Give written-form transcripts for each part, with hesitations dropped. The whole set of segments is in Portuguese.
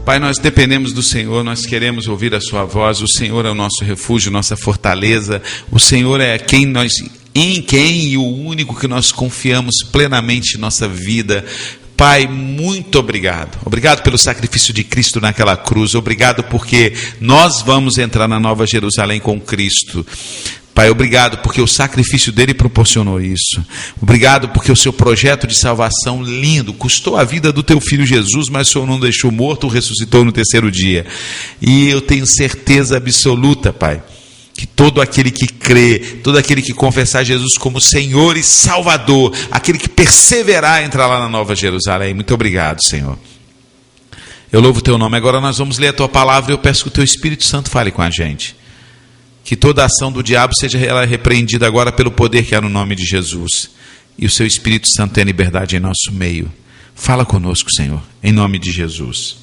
Pai, nós dependemos do Senhor, nós queremos ouvir a sua voz. O Senhor é o nosso refúgio, nossa fortaleza. O Senhor é em quem e o único que nós confiamos plenamente em nossa vida. Pai, muito obrigado. Obrigado pelo sacrifício de Cristo naquela cruz. Obrigado porque nós vamos entrar na Nova Jerusalém com Cristo. Pai, obrigado porque o sacrifício dele proporcionou isso. Obrigado porque o seu projeto de salvação lindo custou a vida do teu filho Jesus, mas o Senhor não deixou morto, ressuscitou no terceiro dia. E eu tenho certeza absoluta, Pai, que todo aquele que crê, todo aquele que confessar Jesus como Senhor e Salvador, aquele que perseverar, entrar lá na Nova Jerusalém. Muito obrigado, Senhor. Eu louvo o teu nome. Agora nós vamos ler a tua palavra e eu peço que o teu Espírito Santo fale com a gente. Que toda ação do diabo seja ela repreendida agora pelo poder que há no nome de Jesus. E o seu Espírito Santo tenha liberdade em nosso meio. Fala conosco, Senhor, em nome de Jesus.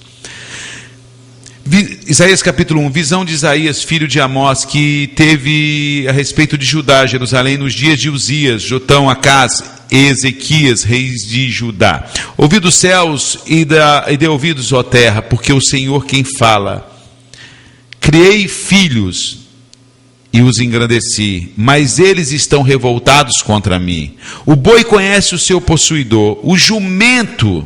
Isaías capítulo 1, visão de Isaías, filho de Amós, que teve a respeito de Judá, Jerusalém, nos dias de Uzias, Jotão, Acás, Ezequias, reis de Judá. Ouvi dos céus e dê ouvidos, ó terra, porque o Senhor quem fala. Criei filhos e os engrandeci, mas eles estão revoltados contra mim. O boi conhece o seu possuidor, o jumento,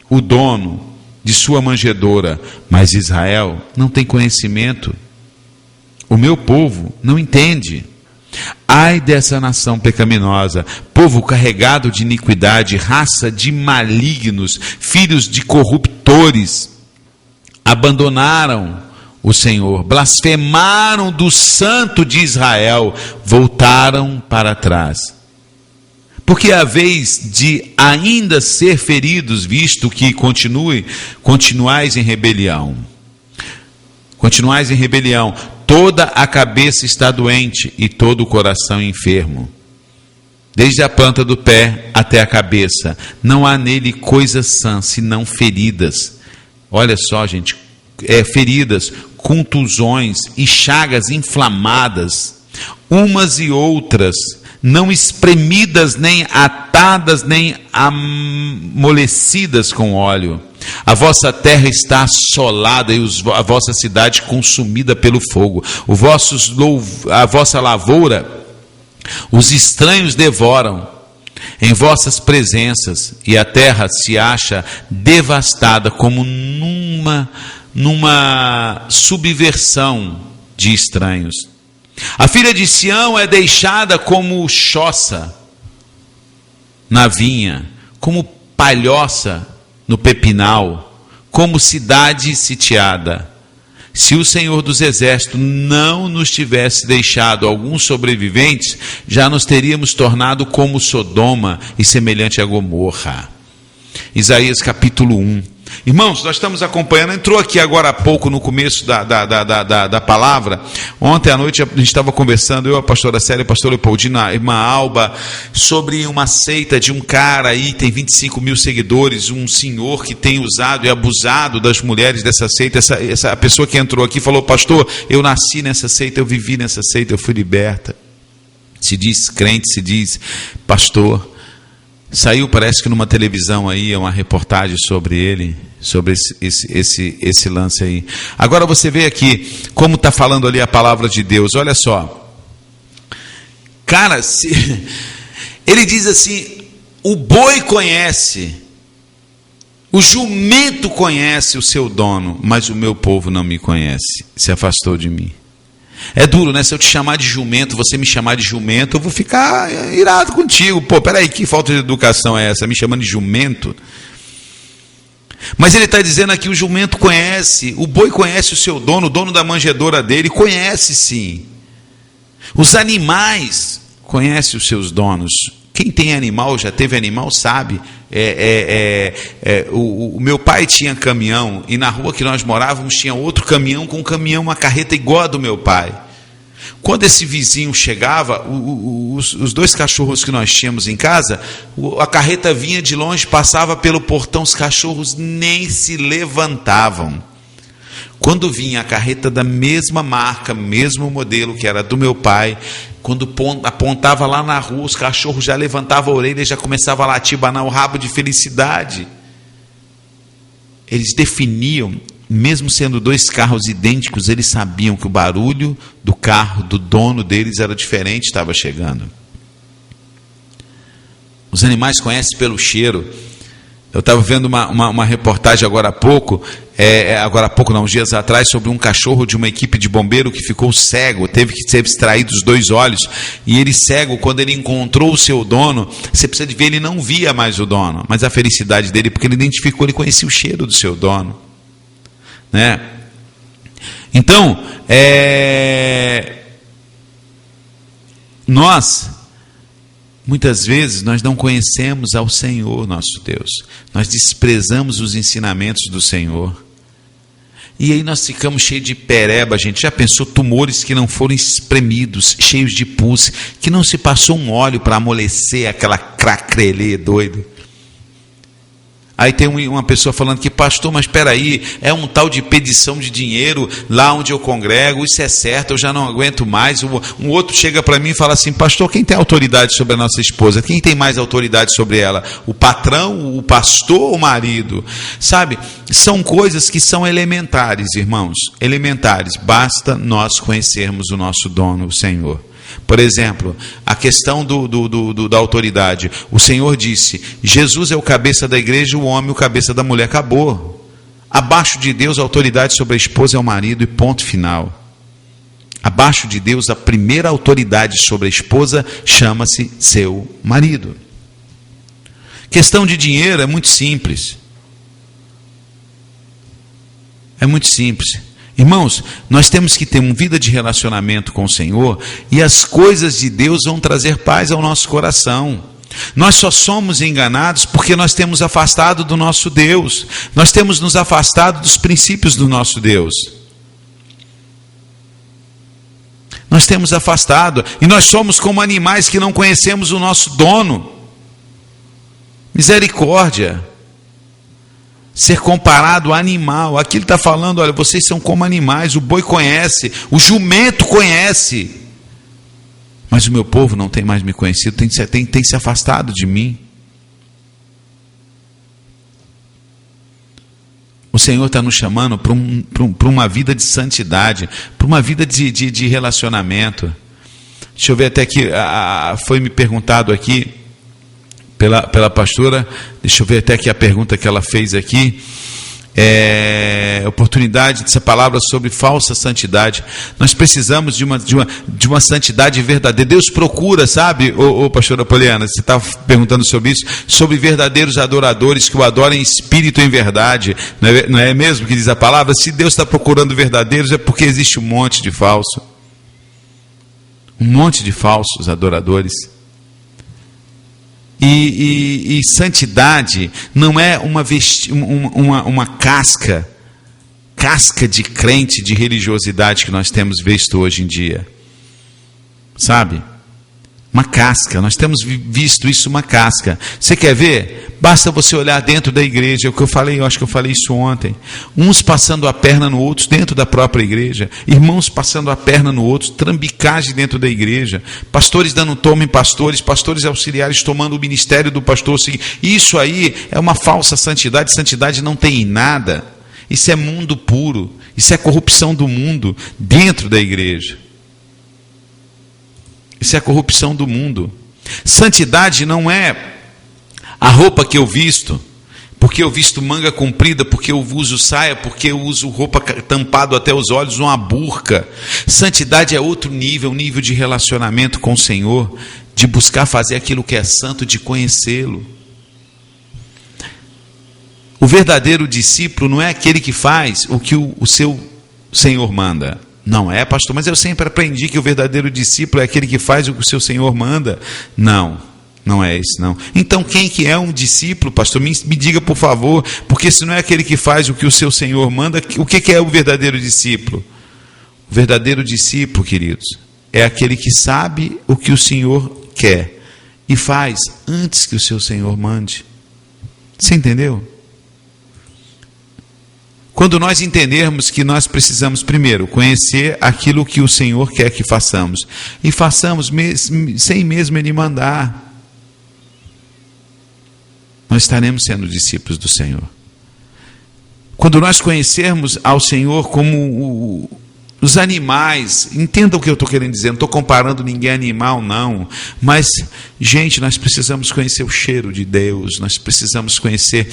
o dono de sua manjedoura, mas Israel não tem conhecimento. O meu povo não entende. Ai dessa nação pecaminosa, povo carregado de iniquidade, raça de malignos, filhos de corruptores, abandonaram o Senhor, blasfemaram do Santo de Israel, voltaram para trás. Porque a vez de ainda ser feridos, visto que continuais em rebelião. Continuais em rebelião, toda a cabeça está doente e todo o coração enfermo. Desde a planta do pé até a cabeça, não há nele coisa sã, senão feridas. Olha só, gente, feridas, contusões e chagas inflamadas, umas e outras, não espremidas, nem atadas, nem amolecidas com óleo. A vossa terra está assolada e a vossa cidade consumida pelo fogo. A vossa lavoura, os estranhos devoram em vossas presenças, e a terra se acha devastada como numa subversão de estranhos. A filha de Sião é deixada como choça na vinha, como palhoça no pepinal, como cidade sitiada. Se o Senhor dos Exércitos não nos tivesse deixado alguns sobreviventes, já nos teríamos tornado como Sodoma e semelhante a Gomorra. Isaías capítulo 1. Irmãos, nós estamos acompanhando, entrou aqui agora há pouco no começo da palavra. Ontem à noite a gente estava conversando, eu, a pastora Célia, o pastor Leopoldino, a irmã Alba, sobre uma seita de um cara aí, tem 25 mil seguidores, um senhor que tem usado e abusado das mulheres dessa seita. Essa pessoa que entrou aqui falou: pastor, eu nasci nessa seita, eu vivi nessa seita, eu fui liberta. Se diz crente, se diz pastor. Saiu, parece que numa televisão aí, uma reportagem sobre ele, sobre esse lance aí. Agora você vê aqui, como está falando ali a palavra de Deus, olha só. Cara, ele diz assim: o boi conhece, o jumento conhece o seu dono, mas o meu povo não me conhece, se afastou de mim. É duro, né? Se eu te chamar de jumento, você me chamar de jumento, eu vou ficar irado contigo. Pô, peraí, que falta de educação é essa? Me chamando de jumento? Mas ele está dizendo aqui: o jumento conhece, o boi conhece o seu dono, o dono da manjedoura dele, conhece sim. Os animais conhecem os seus donos. Quem tem animal, já teve animal, sabe. O meu pai tinha caminhão, e na rua que nós morávamos tinha outro caminhão com um caminhão, uma carreta igual a do meu pai. Quando esse vizinho chegava, os dois cachorros que nós tínhamos em casa, a carreta vinha de longe, passava pelo portão, os cachorros nem se levantavam. Quando vinha a carreta da mesma marca, mesmo modelo, que era do meu pai, quando apontava lá na rua, os cachorros já levantavam a orelha e já começavam a latir, banar o rabo de felicidade. Eles definiam mesmo sendo dois carros idênticos, eles sabiam que o barulho do carro do dono deles era diferente, estava chegando. Os animais conhecem pelo cheiro. Eu estava vendo uma reportagem agora há pouco, uns dias atrás, sobre um cachorro de uma equipe de bombeiro que ficou cego, teve que ser extraído os 2 olhos, e ele cego, quando ele encontrou o seu dono, você precisa de ver, ele não via mais o dono, mas a felicidade dele, porque ele identificou, ele conhecia o cheiro do seu dono, né? Então, muitas vezes nós não conhecemos ao Senhor nosso Deus, nós desprezamos os ensinamentos do Senhor, e aí nós ficamos cheios de pereba. Gente, já pensou tumores que não foram espremidos, cheios de pus, que não se passou um óleo para amolecer aquela cracrelê doido? Aí tem uma pessoa falando que, pastor, mas espera aí, é um tal de pedição de dinheiro lá onde eu congrego, isso é certo, eu já não aguento mais. Um outro chega para mim e fala assim, pastor, quem tem autoridade sobre a nossa esposa? Quem tem mais autoridade sobre ela? O patrão, o pastor ou o marido? Sabe, são coisas que são elementares, irmãos, elementares, basta nós conhecermos o nosso dono, o Senhor. Por exemplo, a questão da autoridade. O Senhor disse, Jesus é o cabeça da igreja, o homem o cabeça da mulher. Acabou. Abaixo de Deus, a autoridade sobre a esposa é o marido, e ponto final. Abaixo de Deus, a primeira autoridade sobre a esposa chama-se seu marido. Questão de dinheiro é muito simples. É muito simples. Irmãos, nós temos que ter uma vida de relacionamento com o Senhor, e as coisas de Deus vão trazer paz ao nosso coração. Nós só somos enganados porque nós temos afastado do nosso Deus, nós temos nos afastado dos princípios do nosso Deus. Nós temos afastado, e nós somos como animais que não conhecemos o nosso dono. Misericórdia. Ser comparado a animal, aqui ele está falando, olha, vocês são como animais, o boi conhece, o jumento conhece, mas o meu povo não tem mais me conhecido, tem se afastado de mim. O Senhor está nos chamando para uma vida de santidade, para uma vida de relacionamento. Deixa eu ver até aqui, foi me perguntado aqui, pela pastora, deixa eu ver até aqui a pergunta que ela fez aqui, oportunidade dessa palavra sobre falsa santidade. Nós precisamos de uma santidade verdadeira. Deus procura, sabe, pastora Poliana, você está perguntando sobre isso, sobre verdadeiros adoradores que o adorem em espírito e em verdade, não é mesmo que diz a palavra? Se Deus está procurando verdadeiros, é porque existe um monte de falso, um monte de falsos adoradores. E santidade não é uma casca de crente, de religiosidade que nós temos visto hoje em dia, sabe? Uma casca, nós temos visto isso, uma casca. Você quer ver? Basta você olhar dentro da igreja, o que eu falei, eu acho que eu falei isso ontem, uns passando a perna no outro dentro da própria igreja, irmãos passando a perna no outro, trambicagem dentro da igreja, pastores dando toma em pastores auxiliares tomando o ministério do pastor. Isso aí é uma falsa santidade. Santidade não tem em nada, isso é mundo puro, isso é corrupção do mundo dentro da igreja. Isso é a corrupção do mundo. Santidade não é a roupa que eu visto, porque eu visto manga comprida, porque eu uso saia, porque eu uso roupa tampado até os olhos, uma burca. Santidade é outro nível, um nível de relacionamento com o Senhor, de buscar fazer aquilo que é santo, de conhecê-lo. O verdadeiro discípulo não é aquele que faz o que o seu Senhor manda. Não é, pastor, mas eu sempre aprendi que o verdadeiro discípulo é aquele que faz o que o seu Senhor manda. Não é esse, não. Então quem que é um discípulo, pastor? Me diga, por favor, porque se não é aquele que faz o que o seu Senhor manda, o que é o verdadeiro discípulo? O verdadeiro discípulo, queridos, é aquele que sabe o que o Senhor quer e faz antes que o seu Senhor mande. Você entendeu? Quando nós entendermos que nós precisamos, primeiro, conhecer aquilo que o Senhor quer que façamos, e façamos sem mesmo Ele mandar, nós estaremos sendo discípulos do Senhor. Quando nós conhecermos ao Senhor como os animais, entenda o que eu estou querendo dizer, não estou comparando ninguém a animal, não, mas, gente, nós precisamos conhecer o cheiro de Deus, nós precisamos conhecer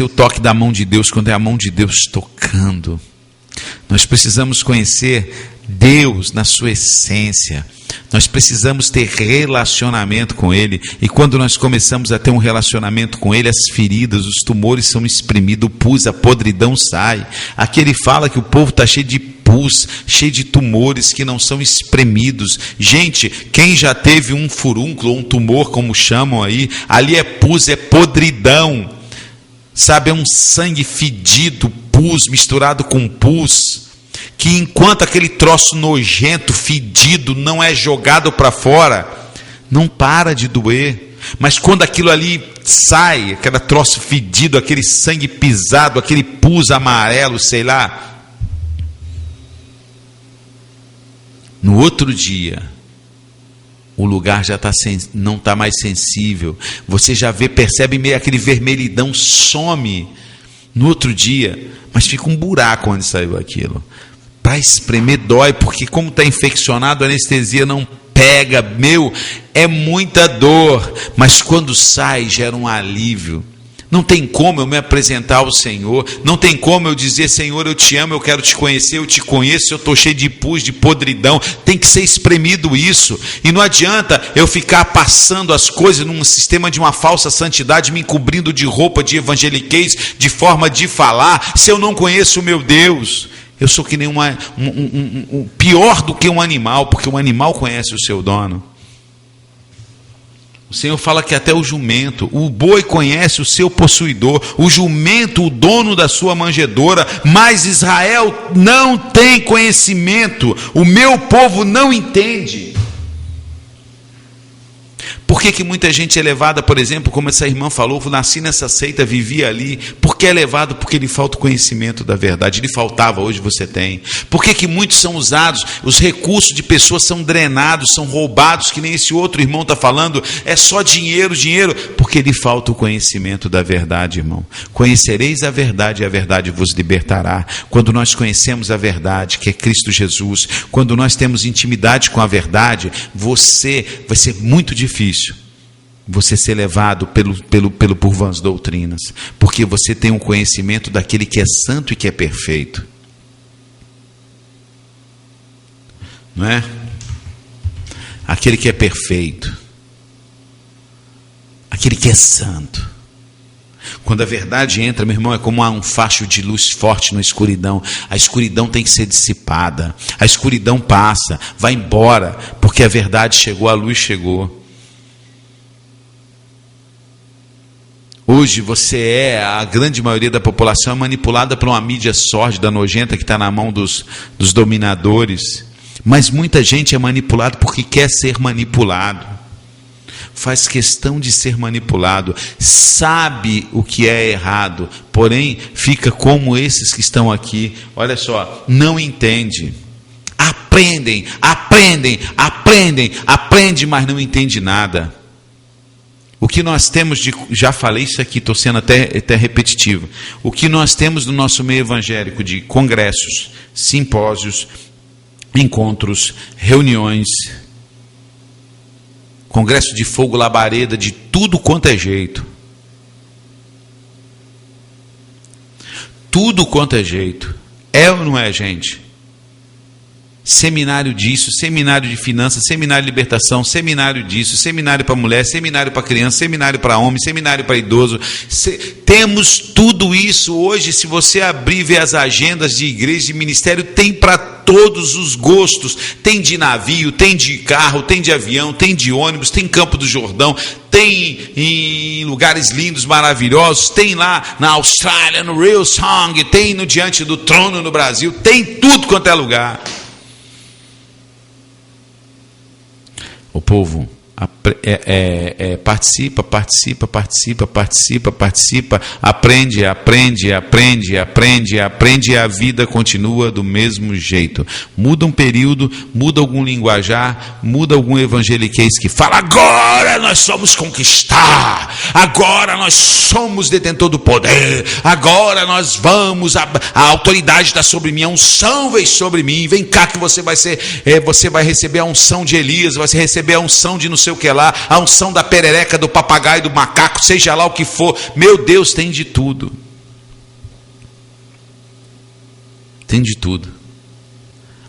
o toque da mão de Deus, quando é a mão de Deus tocando. Nós precisamos conhecer Deus na sua essência. Nós precisamos ter relacionamento com Ele. E quando nós começamos a ter um relacionamento com Ele, as feridas, os tumores são exprimidos, o pus, a podridão sai. Aqui ele fala que o povo está cheio de pus, cheio de tumores que não são espremidos. Gente, quem já teve um furúnculo ou um tumor, como chamam aí, ali é pus, é podridão. Sabe, é um sangue fedido, pus misturado com pus, que enquanto aquele troço nojento, fedido, não é jogado para fora, não para de doer. Mas quando aquilo ali sai, aquele troço fedido, aquele sangue pisado, aquele pus amarelo, sei lá, no outro dia, o lugar já não está mais sensível. Você já vê, percebe meio aquele vermelhidão, some no outro dia, mas fica um buraco onde saiu aquilo. Para espremer dói, porque como está infeccionado, a anestesia não pega, é muita dor, mas quando sai, gera um alívio. Não tem como eu me apresentar ao Senhor, não tem como eu dizer: Senhor, eu te amo, eu quero te conhecer, eu te conheço, eu estou cheio de pus, de podridão. Tem que ser espremido isso, e não adianta eu ficar passando as coisas num sistema de uma falsa santidade, me encobrindo de roupa de evangeliquez, de forma de falar, se eu não conheço o meu Deus. Eu sou que nem pior do que um animal, porque o animal conhece o seu dono. O Senhor fala que até o jumento, o boi conhece o seu possuidor, o jumento, o dono da sua manjedoura, mas Israel não tem conhecimento, o meu povo não entende. Por que muita gente é levada, por exemplo, como essa irmã falou, nasci nessa seita, vivia ali? Por que é levado? Porque lhe falta o conhecimento da verdade. Lhe faltava, hoje você tem. Por que muitos são usados, os recursos de pessoas são drenados, são roubados, que nem esse outro irmão está falando, é só dinheiro, dinheiro? Porque lhe falta o conhecimento da verdade, irmão. Conhecereis a verdade e a verdade vos libertará. Quando nós conhecemos a verdade, que é Cristo Jesus, quando nós temos intimidade com a verdade, vai ser muito difícil você ser levado por vãs doutrinas, porque você tem um conhecimento daquele que é santo e que é perfeito, não é? Aquele que é perfeito, aquele que é santo. Quando a verdade entra, meu irmão, é como um facho de luz forte na escuridão. A escuridão tem que ser dissipada, a escuridão passa, vai embora, porque a verdade chegou, a luz chegou. Hoje a grande maioria da população é manipulada por uma mídia sórdida, nojenta, que está na mão dos dominadores. Mas muita gente é manipulada porque quer ser manipulado. Faz questão de ser manipulado. Sabe o que é errado, porém fica como esses que estão aqui. Olha só, não entende. Aprendem, mas não entende nada. O que nós temos já falei isso aqui, estou sendo até repetitivo. O que nós temos no nosso meio evangélico de congressos, simpósios, encontros, reuniões, congresso de fogo, labareda, de tudo quanto é jeito. Tudo quanto é jeito. É ou não é, gente? Seminário disso, seminário de finanças, seminário de libertação, seminário disso, seminário para mulher, seminário para criança, seminário para homem, seminário para idoso. Temos tudo isso hoje. Se você abrir e ver as agendas de igreja, de ministério, tem para todos os gostos. Tem de navio, tem de carro, tem de avião, tem de ônibus, tem Campo do Jordão, tem em lugares lindos, maravilhosos, tem lá na Austrália, no Real Song, tem no Diante do Trono no Brasil, tem tudo quanto é lugar. O povo Participa, aprende e a vida continua do mesmo jeito. Muda um período, muda algum linguajar, muda algum evangeliquez que fala: agora nós somos conquistar, agora nós somos detentor do poder, agora nós vamos, a autoridade está sobre mim, a unção veio sobre mim, vem cá que você vai receber a unção de Elias, vai receber a unção de não sei o que lá, a unção da perereca, do papagaio, do macaco, seja lá o que for. Meu Deus, tem de tudo. Tem de tudo.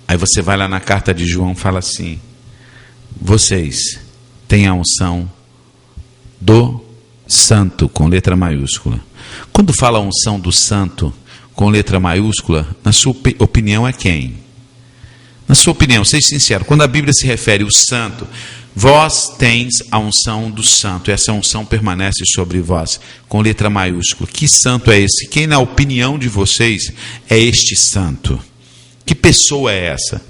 Aí você vai lá na carta de João e fala assim: vocês têm a unção do santo, com letra maiúscula. Quando fala a unção do santo, com letra maiúscula, na sua opinião é quem? Na sua opinião, seja sincero, quando a Bíblia se refere ao santo, vós tens a unção do santo, essa unção permanece sobre vós, com letra maiúscula. Que santo é esse? Quem, na opinião de vocês, é este santo? Que pessoa é essa?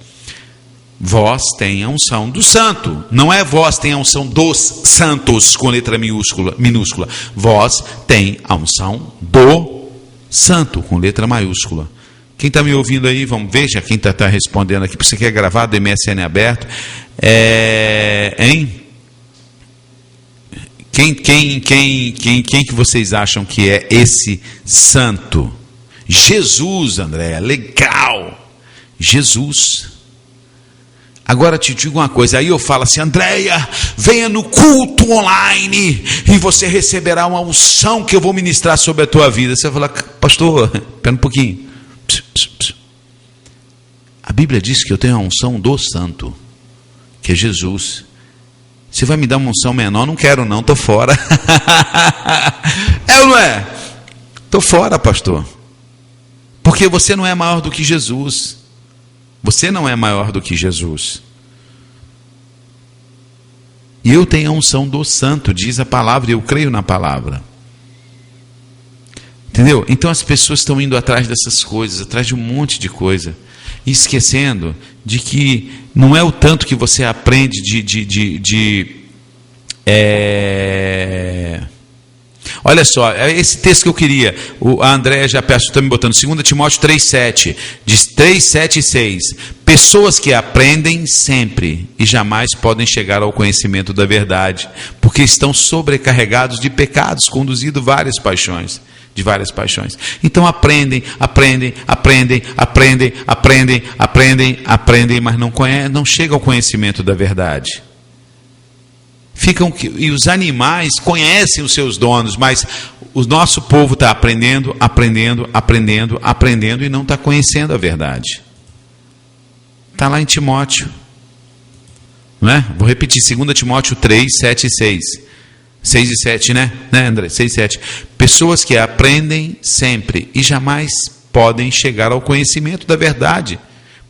Vós tem a unção do santo, não é vós tem a unção dos santos, com letra minúscula. Vós tem a unção do santo, com letra maiúscula. Quem está me ouvindo aí, vamos ver, já quem está respondendo aqui, porque você quer gravar do MSN aberto, hein? Quem que vocês acham que é esse santo? Jesus, André, legal, Jesus. Agora te digo uma coisa, aí eu falo assim: Andréia, venha no culto online e você receberá uma unção que eu vou ministrar sobre a tua vida. Você vai falar: pastor, espera um pouquinho. A Bíblia diz que eu tenho a unção do santo, que é Jesus. Você vai me dar uma unção menor? Não quero não, estou fora. É ou não é? Estou fora, pastor. Porque você não é maior do que Jesus. Você não é maior do que Jesus. E eu tenho a unção do santo, diz a palavra, e eu creio na palavra. Entendeu? Então as pessoas estão indo atrás dessas coisas, atrás de um monte de coisa, e esquecendo de que não é o tanto que você aprende Olha só, esse texto que eu queria, a Andréia já está me botando, 2 Timóteo 3,7, diz 3, 7 e 6, pessoas que aprendem sempre e jamais podem chegar ao conhecimento da verdade, porque estão sobrecarregados de pecados, conduzidos de várias paixões. Então aprendem, mas não chegam ao conhecimento da verdade. E os animais conhecem os seus donos, mas o nosso povo está aprendendo e não está conhecendo a verdade. Está lá em Timóteo, não é? Vou repetir, 2 Timóteo 3, 7 e 6. 6 e 7, né, André? 6 e 7. Pessoas que aprendem sempre e jamais podem chegar ao conhecimento da verdade,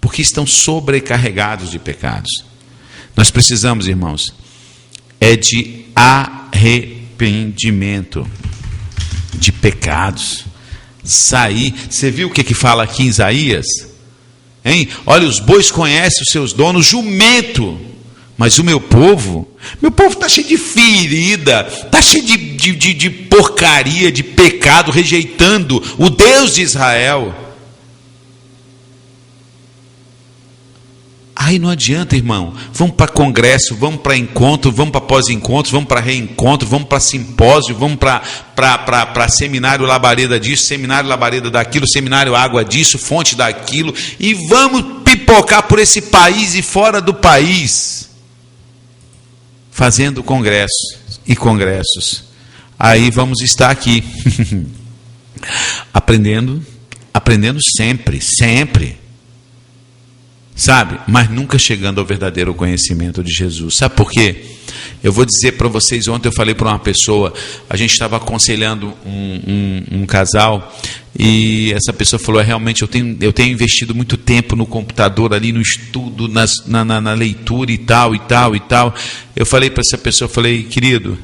porque estão sobrecarregados de pecados. Nós precisamos, irmãos, de arrependimento de pecados. Sair. Você viu o que fala aqui em Isaías? Hein? Olha, os bois conhecem os seus donos, jumento. Mas o meu povo está cheio de ferida, está cheio de porcaria, de pecado, rejeitando o Deus de Israel. Aí não adianta, irmão. Vamos para congresso, vamos para encontro, vamos para pós-encontro, vamos para reencontro, vamos para simpósio, vamos para seminário labareda disso, seminário labareda daquilo, seminário água disso, fonte daquilo, e vamos pipocar por esse país e fora do país, fazendo congressos e congressos. Aí vamos estar aqui aprendendo sempre, sabe? Mas nunca chegando ao verdadeiro conhecimento de Jesus. Sabe por quê? Eu vou dizer para vocês, ontem eu falei para uma pessoa, a gente estava aconselhando um casal, e essa pessoa falou: realmente eu tenho investido muito tempo no computador ali, no estudo, na leitura e tal. Eu falei para essa pessoa, querido,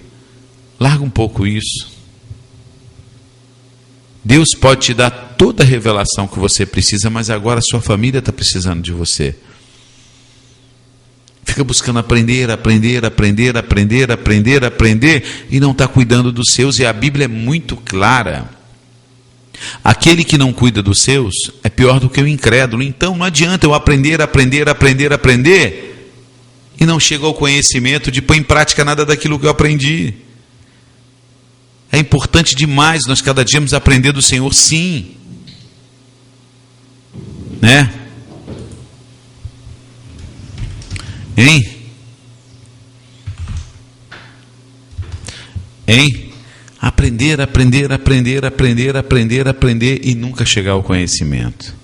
larga um pouco isso. Deus pode te dar toda a revelação que você precisa, mas agora a sua família está precisando de você. Fica buscando aprender e não está cuidando dos seus. E a Bíblia é muito clara. Aquele que não cuida dos seus é pior do que o incrédulo. Então não adianta eu aprender e não chego ao conhecimento de pôr em prática nada daquilo que eu aprendi. É importante demais nós cada dia aprender do Senhor, sim. Né? Hein? Aprender e nunca chegar ao conhecimento.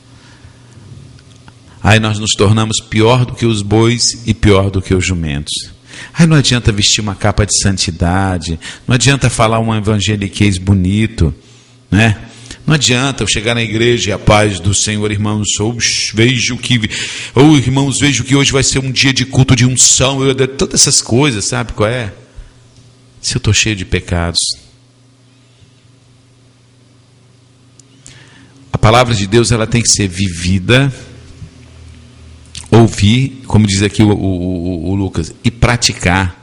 Aí nós nos tornamos pior do que os bois e pior do que os jumentos. Aí não adianta vestir uma capa de santidade, não adianta falar um evangeliquez bonito, né? Não adianta eu chegar na igreja e a paz do Senhor, irmãos, vejo que hoje vai ser um dia de culto de unção, todas essas coisas, sabe qual é? Se eu estou cheio de pecados. A palavra de Deus ela tem que ser vivida, ouvir, como diz aqui o Lucas, e praticar.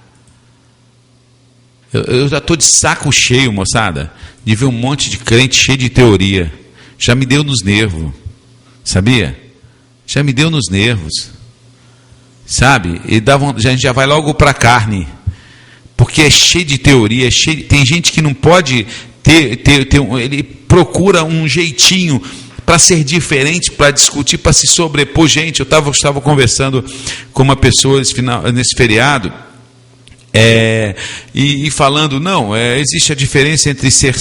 Eu já estou de saco cheio, moçada, de ver um monte de crente cheio de teoria. Já me deu nos nervos, sabia? Já me deu nos nervos, sabe? E a gente já vai logo para a carne, porque é cheio de teoria, tem gente que não pode ele procura um jeitinho para ser diferente, para discutir, para se sobrepor. Gente, eu estava conversando com uma pessoa nesse feriado, e falando, existe a diferença entre ser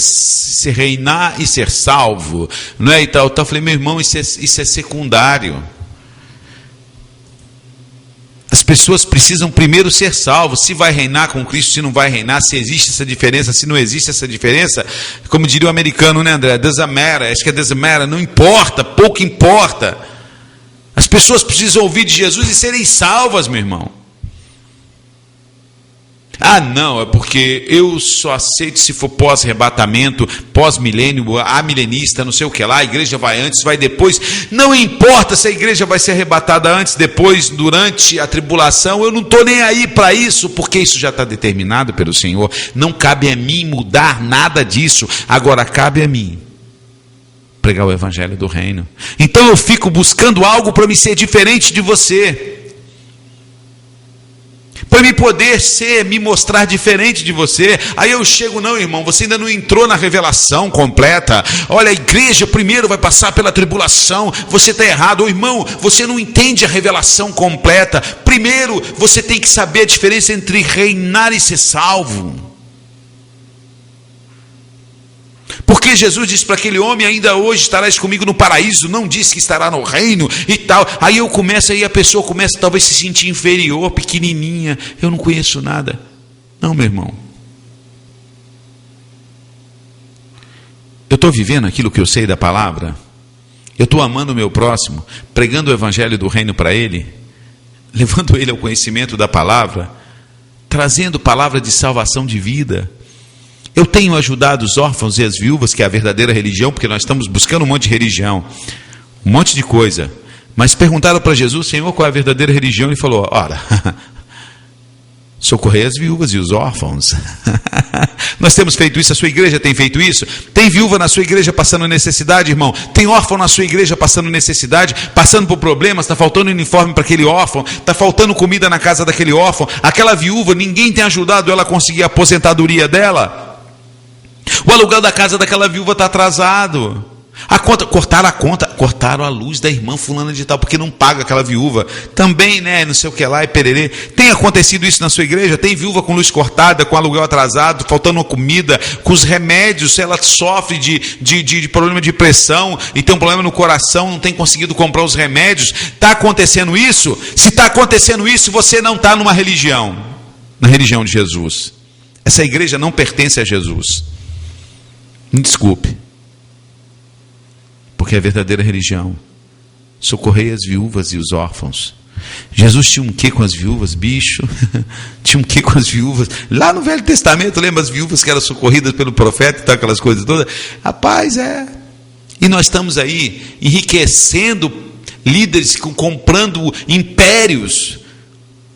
reinar e ser salvo, não é? E tal. Eu falei, meu irmão, isso é secundário. As pessoas precisam primeiro ser salvos. Se vai reinar com Cristo, se não vai reinar, se existe essa diferença, se não existe essa diferença, como diria o americano, né, André? Doesn't matter, acho que é doesn't matter, não importa, pouco importa. As pessoas precisam ouvir de Jesus e serem salvas, meu irmão. Não, é porque eu só aceito se for pós-arrebatamento, pós-milênio, amilenista, não sei o que lá, a igreja vai antes, vai depois. Não importa se a igreja vai ser arrebatada antes, depois, durante a tribulação, eu não estou nem aí para isso, porque isso já está determinado pelo Senhor. Não cabe a mim mudar nada disso. Agora cabe a mim pregar o evangelho do reino. Então eu fico buscando algo para me ser diferente de você, para me poder me mostrar diferente de você. Aí eu chego, não, irmão, você ainda não entrou na revelação completa. Olha, a igreja primeiro vai passar pela tribulação. Você está errado. Ô, irmão, você não entende a revelação completa. Primeiro você tem que saber a diferença entre reinar e ser salvo. Porque Jesus disse para aquele homem, ainda hoje estarás comigo no paraíso, não disse que estará no reino e tal. Aí a pessoa começa talvez a se sentir inferior, pequenininha, eu não conheço nada. Não, meu irmão, eu estou vivendo aquilo que eu sei da palavra, eu estou amando o meu próximo, pregando o evangelho do reino para ele, levando ele ao conhecimento da palavra, trazendo palavra de salvação de vida. Eu tenho ajudado os órfãos e as viúvas, que é a verdadeira religião, porque nós estamos buscando um monte de religião, um monte de coisa. Mas perguntaram para Jesus, Senhor, qual é a verdadeira religião? E falou, ora, socorrer as viúvas e os órfãos. Nós temos feito isso, a sua igreja tem feito isso? Tem viúva na sua igreja passando necessidade, irmão? Tem órfão na sua igreja passando necessidade, passando por problemas? Está faltando uniforme para aquele órfão, está faltando comida na casa daquele órfão, aquela viúva, ninguém tem ajudado ela a conseguir a aposentadoria dela? O aluguel da casa daquela viúva está atrasado. Cortaram a luz da irmã fulana de tal, porque não paga aquela viúva. Também, né, não sei o que lá, e pererê. Tem acontecido isso na sua igreja? Tem viúva com luz cortada, com aluguel atrasado, faltando comida, com os remédios, ela sofre de problema de pressão, e tem um problema no coração, não tem conseguido comprar os remédios. Está acontecendo isso? Se está acontecendo isso, você não está numa religião, na religião de Jesus. Essa igreja não pertence a Jesus. Me desculpe, porque é a verdadeira religião. Socorrei as viúvas e os órfãos. Jesus tinha um quê com as viúvas, bicho? Tinha um quê com as viúvas? Lá no Velho Testamento, lembra as viúvas que eram socorridas pelo profeta e tal, aquelas coisas todas? Rapaz, E nós estamos aí enriquecendo líderes, comprando impérios,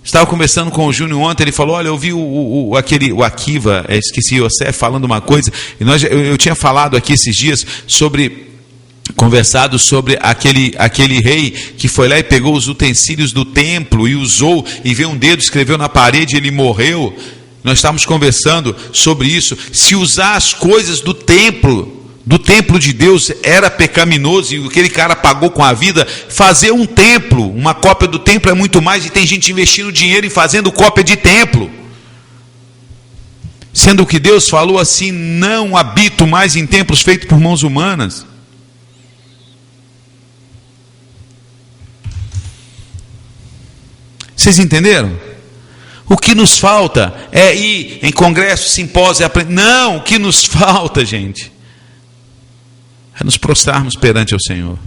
Estava conversando com o Júnior ontem, ele falou, olha, eu vi o Akiva, esqueci, o Cé falando uma coisa, e eu tinha falado aqui esses dias conversado sobre aquele rei que foi lá e pegou os utensílios do templo e usou, e veio um dedo, escreveu na parede e ele morreu. Nós estávamos conversando sobre isso. Se usar as coisas do templo de Deus era pecaminoso e aquele cara pagou com a vida, fazer um templo, uma cópia do templo é muito mais, e tem gente investindo dinheiro e fazendo cópia de templo, sendo que Deus falou assim, não habito mais em templos feitos por mãos humanas. Vocês entenderam? O que nos falta é ir em congresso, simpósio, aprender. Não, o que nos falta, gente, é nos prostrarmos perante o Senhor,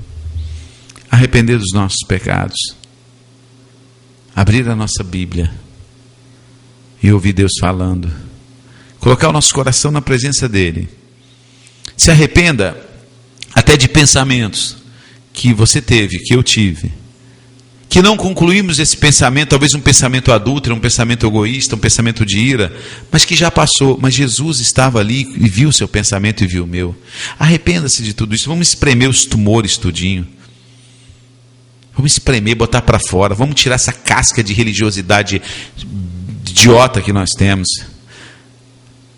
arrepender dos nossos pecados, abrir a nossa Bíblia e ouvir Deus falando, colocar o nosso coração na presença dEle. Se arrependa até de pensamentos que você teve, que eu tive, que não concluímos esse pensamento, talvez um pensamento adúltero, um pensamento egoísta, um pensamento de ira, mas que já passou. Mas Jesus estava ali e viu o seu pensamento e viu o meu. Arrependa-se de tudo isso. Vamos espremer os tumores tudinho. Vamos espremer, botar para fora. Vamos tirar essa casca de religiosidade idiota que nós temos.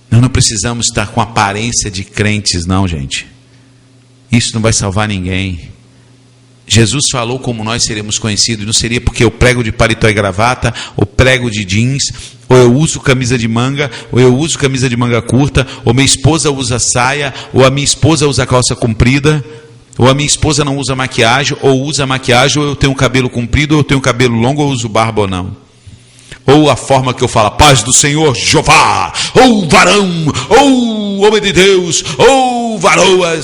Nós não precisamos estar com aparência de crentes, não, gente. Isso não vai salvar ninguém. Jesus falou como nós seremos conhecidos. Não seria porque eu prego de paletó e gravata, ou prego de jeans, ou eu uso camisa de manga, ou eu uso camisa de manga curta, ou minha esposa usa saia, ou a minha esposa usa calça comprida, ou a minha esposa não usa maquiagem, ou usa maquiagem, ou eu tenho cabelo comprido, ou eu tenho cabelo longo, ou uso barba ou não. Ou a forma que eu falo, paz do Senhor, Jeová, ou varão, ou homem de Deus, ou varoa,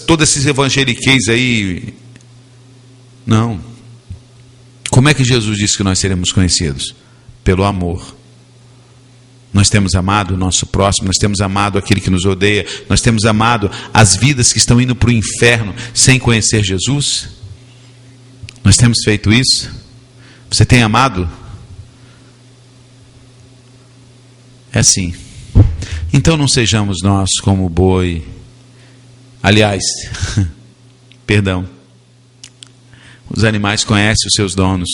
todos esses evangeliqueis aí. Não. Como é que Jesus disse que nós seremos conhecidos? Pelo amor. Nós temos amado o nosso próximo, nós temos amado aquele que nos odeia, nós temos amado as vidas que estão indo para o inferno sem conhecer Jesus. Nós temos feito isso. Você tem amado? É assim. Então não sejamos nós como boi. Aliás, perdão. Os animais conhecem os seus donos.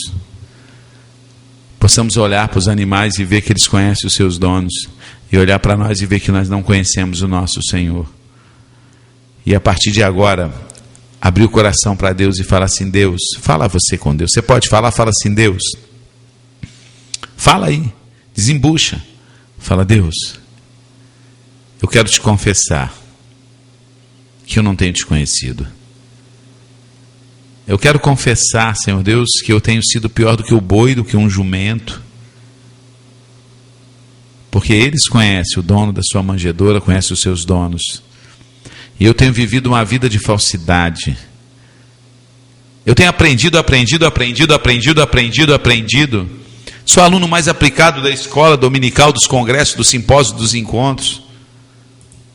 Possamos olhar para os animais e ver que eles conhecem os seus donos, e olhar para nós e ver que nós não conhecemos o nosso Senhor. E a partir de agora, abrir o coração para Deus e falar assim, Deus, fala você com Deus. Você pode falar, fala assim, Deus. Fala aí, desembucha. Fala, Deus, eu quero te confessar que eu não tenho te conhecido. Eu quero confessar, Senhor Deus, que eu tenho sido pior do que o boi, do que um jumento. Porque eles conhecem o dono da sua manjedoura, conhecem os seus donos. E eu tenho vivido uma vida de falsidade. Eu tenho aprendido. Sou aluno mais aplicado da escola dominical, dos congressos, dos simpósios, dos encontros.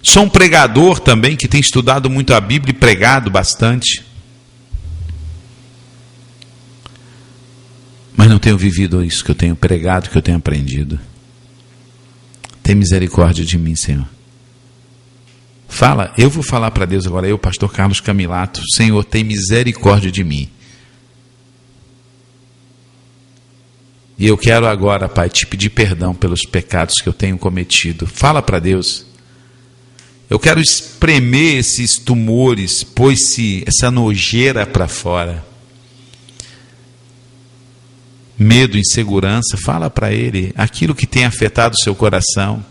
Sou um pregador também, que tem estudado muito a Bíblia e pregado bastante. Mas não tenho vivido isso que eu tenho pregado, que eu tenho aprendido. Tem misericórdia de mim, Senhor. Fala, eu vou falar para Deus agora, eu, pastor Carlos Camilato, Senhor, tem misericórdia de mim. E eu quero agora, Pai, te pedir perdão pelos pecados que eu tenho cometido. Fala para Deus. Eu quero espremer esses tumores, pôr-se essa nojeira para fora. Medo, insegurança, fala para Ele aquilo que tem afetado o seu coração.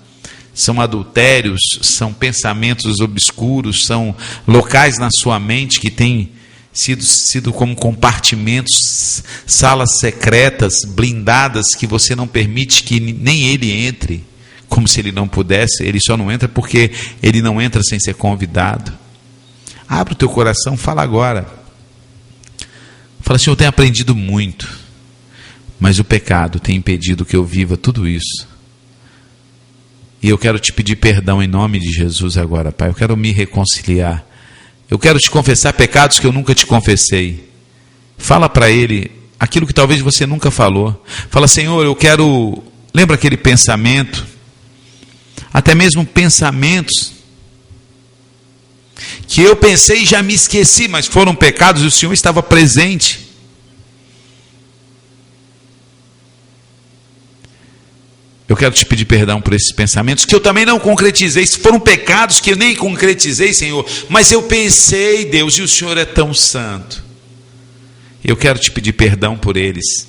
São adultérios, são pensamentos obscuros, são locais na sua mente que têm sido como compartimentos, salas secretas, blindadas, que você não permite que nem Ele entre, como se Ele não pudesse. Ele só não entra porque Ele não entra sem ser convidado. Abre o teu coração, fala agora. Fala assim, eu tenho aprendido muito, mas o pecado tem impedido que eu viva tudo isso. E eu quero te pedir perdão em nome de Jesus agora, Pai. Eu quero me reconciliar. Eu quero te confessar pecados que eu nunca te confessei. Fala para Ele aquilo que talvez você nunca falou. Fala: Senhor, eu quero... Lembra aquele pensamento? Até mesmo pensamentos que eu pensei e já me esqueci, mas foram pecados e o Senhor estava presente. Eu quero te pedir perdão por esses pensamentos que eu também não concretizei. Se foram pecados que eu nem concretizei, Senhor, mas eu pensei, Deus, e o Senhor é tão santo. Eu quero te pedir perdão por eles.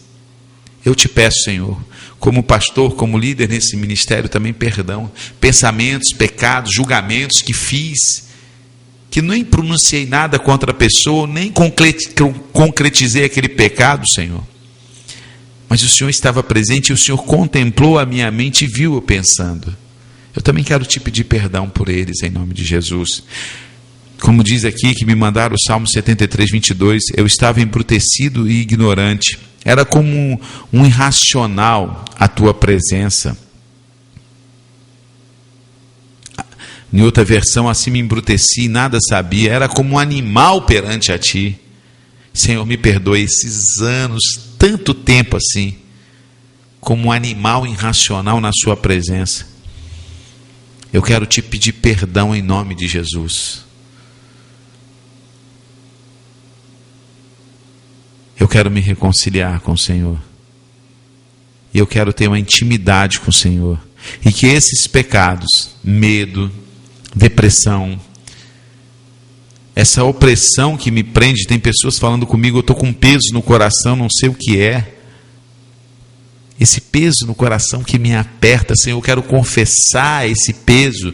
Eu te peço, Senhor, como pastor, como líder nesse ministério, também perdão. Pensamentos, pecados, julgamentos que fiz, que nem pronunciei nada contra a pessoa, nem concretizei aquele pecado, Senhor. Mas o Senhor estava presente e o Senhor contemplou a minha mente e viu eu pensando. Eu também quero te pedir perdão por eles, em nome de Jesus. Como diz aqui, que me mandaram o Salmo 73, 22, eu estava embrutecido e ignorante. Era como um irracional a tua presença. Em outra versão, assim me embruteci, nada sabia. Era como um animal perante a ti. Senhor, me perdoe esses anos, tanto tempo assim, como um animal irracional na sua presença. Eu quero te pedir perdão em nome de Jesus. Eu quero me reconciliar com o Senhor. E eu quero ter uma intimidade com o Senhor. E que esses pecados, medo, depressão, essa opressão que me prende, tem pessoas falando comigo, eu estou com peso no coração, não sei o que é. Esse peso no coração que me aperta, Senhor, eu quero confessar esse peso.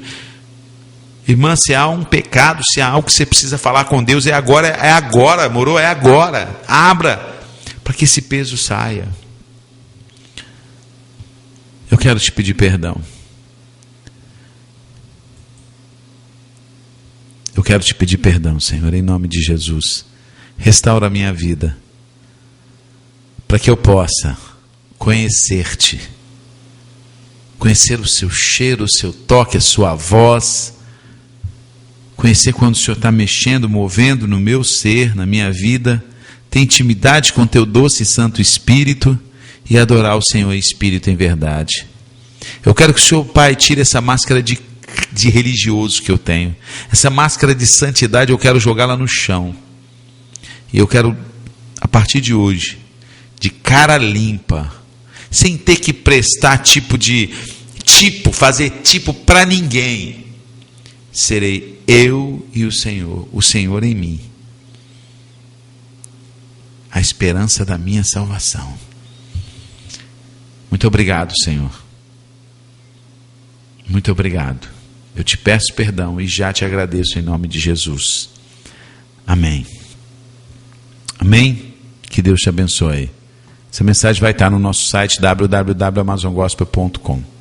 Irmã, se há um pecado, se há algo que você precisa falar com Deus, é agora, moro, é agora. Abra, para que esse peso saia. Eu quero te pedir perdão. Eu quero te pedir perdão, Senhor, em nome de Jesus. Restaura a minha vida, para que eu possa conhecer-te, conhecer o seu cheiro, o seu toque, a sua voz, conhecer quando o Senhor está mexendo, movendo no meu ser, na minha vida, ter intimidade com teu doce e santo Espírito e adorar o Senhor em espírito e em verdade. Eu quero que o Senhor, Pai, tire essa máscara de religioso que eu tenho, essa máscara de santidade, eu quero jogá-la no chão, e eu quero, a partir de hoje, de cara limpa, sem ter que prestar fazer tipo para ninguém, serei eu e o Senhor em mim, a esperança da minha salvação. Muito obrigado, Senhor, muito obrigado. Eu te peço perdão e já te agradeço em nome de Jesus. Amém. Amém? Que Deus te abençoe. Essa mensagem vai estar no nosso site www.amazongospel.com.